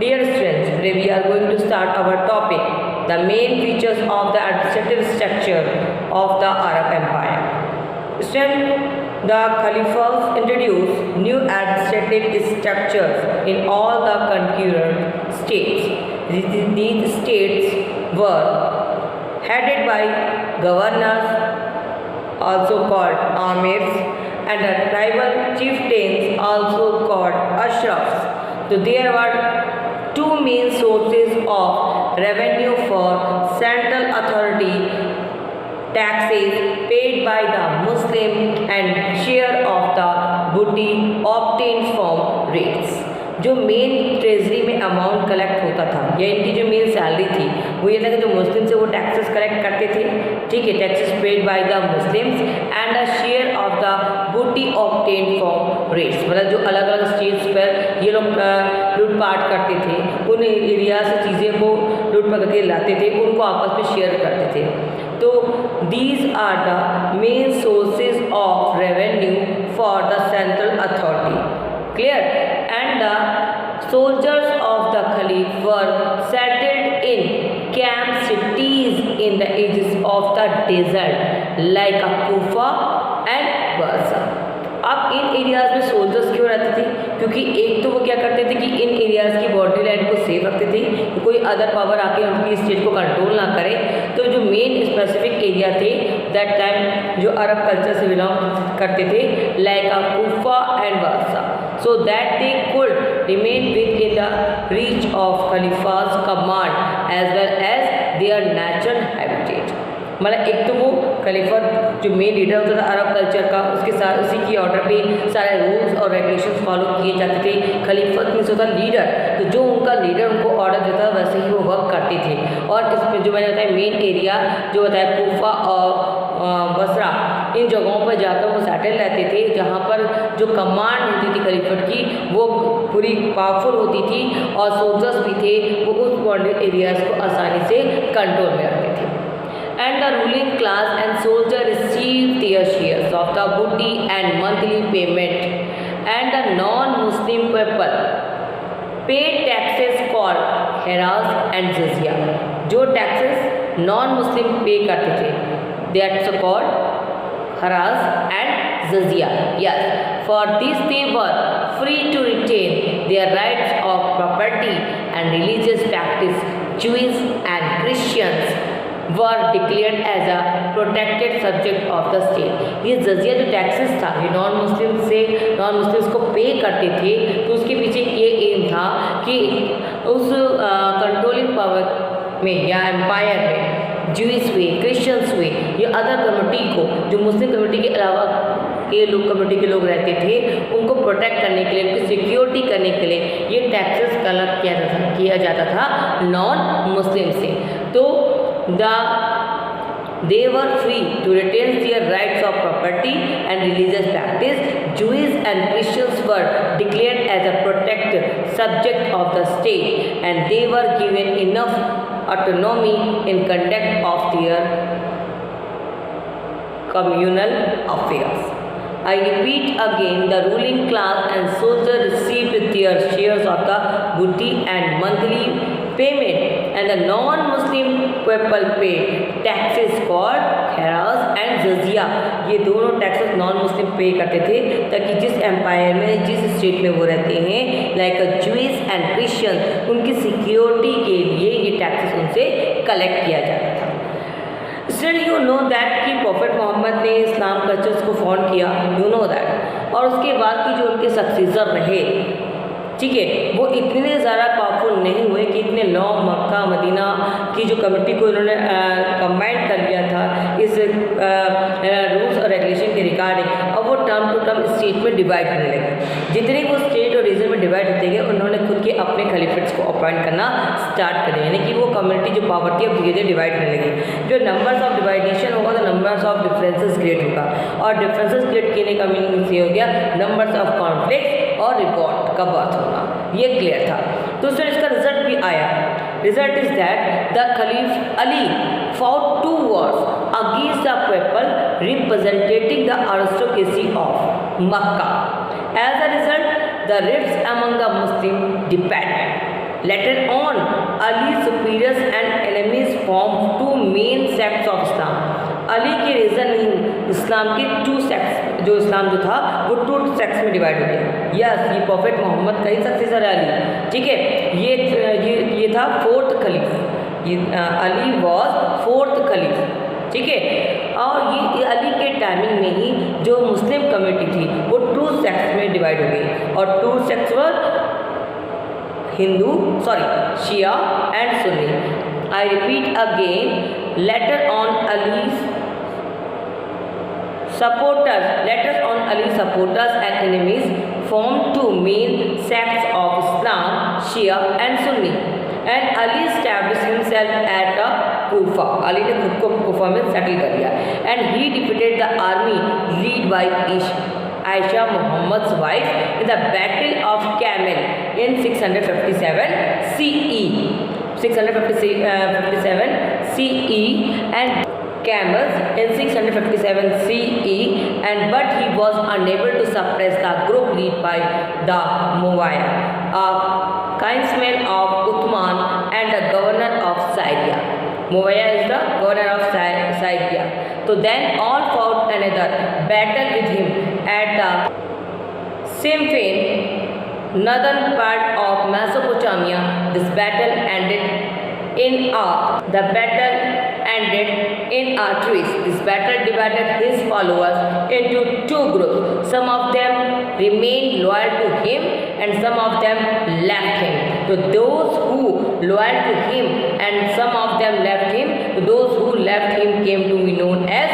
Dear students, today we are going to start our topic, the main features of the administrative structure of the Arab Empire. Students, the Caliphs introduced new administrative structures in all the conquered states. These states were headed by governors, also called amirs, and the tribal chieftains, also called ashrafs. So there were two main sources of revenue for central authority: taxes paid by the Muslim and share of the booty obtained from rates. जो main treasury में amount collect होता था या इनकी जो main salary थी वो ये था कि जो मुस्लिम से वो टैक्सेस कलेक्ट करते थे, ठीक है, taxes paid by the Muslims and a share of the बूटी ऑब्टेन्ड फ्रॉम रेट्स। मतलब जो अलग अलग स्टेट्स पर ये लोग लूटपाट करते थे, उन एरिया से चीज़ें को लूट पकड़ के लाते थे, उनको आपस में शेयर करते थे। तो these are the main sources of revenue for the central authority. Clear? And the soldiers of the Caliph were settled in camp cities in the edges of the desert like Kufa and Basra. अब इन areas में soldiers क्यों रहते थे? क्योंकि एक तो वो क्या करते थे कि इन एरियाज़ की बॉर्डर लाइन को सेफ रखते थे कि कोई अदर पावर आके उनकी स्टेट को कंट्रोल ना करे। तो जो मेन स्पेसिफिक एरिया थे दैट टाइम जो अरब कल्चर से बिलोंग करते थे लाइक कूफा एंड बासा, so that they could remain within the reach of Khalifa's command as well as their natural habitat। मतलब एक तो वो खलीफा जो मेन लीडर होता था अरब कल्चर का, उसके साथ उसी की ऑर्डर पे सारे रूल्स और रेगुलेशंस फॉलो किए जाते थे। खलीफा मीन्स होता लीडर, तो जो उनका लीडर उनको ऑर्डर देता था वैसे ही वो वर्क करते थे। और इसमें जो मैंने बताया मेन एरिया जो बताया कूफा और बसरा, इन जगहों पर जाकर वो सेटल रहते थे जहाँ पर जो कमांड होती थी खलीफत की वो पूरी पावरफुल होती थी और सोल्जर्स भी थे, वो उस बॉर्डर एरियाज़ को आसानी से कंट्रोल में रखते थे। And the ruling class and soldier received their shares of the booty and monthly payment, and the non-Muslim people paid taxes called heras and jizya। जो taxes non-Muslim पे करते थे that's called heras and jizya। Yes, for this they were free to retain their rights of property and religious practice। Jews and Christians were declared as a protected subject of the state। ये जजिया जो taxes था ये non Muslims को पे करते थे, तो उसके पीछे ये एम था कि उस कंट्रोलिंग पावर में या एम्पायर में ज्यूइश हुए, क्रिश्चियंस हुए, ये अदर कम्युनिटी को जो मुस्लिम कम्युनिटी के अलावा के लोग कम्युनिटी के लोग रहते थे उनको प्रोटेक्ट करने के लिए, उनकी सिक्योरिटी करने के लिए ये टैक्सेस कलेक्ट किया जाता था नॉन मुस्लिम से। तो they were free to retain their rights of property and religious practice। Jews and Christians were declared as a protected subject of the state and they were given enough autonomy in conduct of their communal affairs। I repeat again, the ruling class and soldiers received their shares of the booty and monthly payment, and the non-Muslim people paid taxes called heras and jizya। ये दोनों taxes non Muslim पे करते थे ताकि जिस empire में जिस state में वो रहते हैं लाइक ज्यूइश एंड क्रिश्चियन, उनकी सिक्योरिटी के लिए ये टैक्सेस उनसे कलेक्ट किया जाता था। स्टिल यू नो दैट कि प्रॉफेट मोहम्मद ने इस्लाम कल्चर्स को फाउंड किया, यू नो दैट, और उसके बाद की जो उनके सक्सेसर रहे, ठीक है, वो इतने ज़्यादा पावरफुल नहीं हुए कि इतने लॉ मक्का मदीना की जो कमिटी को इन्होंने कंबाइन कर लिया था इस रूल्स और रेगुलेशन के रिगार्डिंग। अब वो टर्म टू टर्म स्टेट में डिवाइड होने लगे। जितने वो स्टेट और रीजन में डिवाइड होते गए उन्होंने खुद के अपने खलीफेट्स को अपॉइंट करना स्टार्ट कर दिया, यानी कि वो कम्युनिटी जो पावर थी अब धीरे धीरे डिवाइड होने लगी। जो नंबर्स ऑफ डिवाइडेशन होगा तो नंबर्स ऑफ डिफरेंसेस क्रिएट होगा, और डिफरेंसेस क्रिएट करने का मीनिंग ये हो गया नंबर्स ऑफ कॉन्फ्लिक्ट और रिवॉल्ट का बात होगा। ये क्लियर था। तो उसमें इसका रिजल्ट भी आया। Result is that the खलीफ Ali fought 2 wars against the people representing the aristocracy of Makkah। As a result, the rifts among the Muslims deepened। Later on, Ali's superiors and enemies formed two main sects of Islam. Ali के reason नहीं, इस्लाम के to sects, जो इस्लाम जो था वो to sects में divide हो गया. यस, ये प्रॉफिट मोहम्मद का ही सक्सेसर है अली. ठीक है, ये था फोर्थ खलीफ. अली वॉज फोर्थ खलीफ. ठीक है, और ये अली के टाइमिंग में ही जो मुस्लिम कम्युनिटी थी वो टू सेक्ट्स में डिवाइड हो गई, और two sects were Shia and Sunni. I repeat again, later on Ali's supporters and enemies formed two main sects of Islam, Shia and Sunni. And Ali established himself at Kufa. Ali ने खुद को कुफा में settle कर लिया. And he defeated the army led by Aisha, Muhammad's wife, in the Battle of Camel in 657 CE. 657 CE and camels in 657 CE, and but he was unable to suppress the group led by the Muawiyah, a kinsman of Uthman and the governor of Syria. Muawiyah is the governor of Syria. So then all fought another battle with him at the Simfin, northern part of Mesopotamia. This battle ended in a truce. This battle divided his followers into two groups. Some of them remained loyal to him and some of them left him. So those who loyal to him and some of them left him, those who left him came to be known as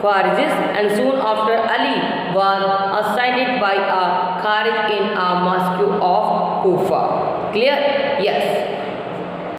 Khwarizis, and soon after Ali was assigned by a Kharij in a mosque of Kufa. Clear? Yes.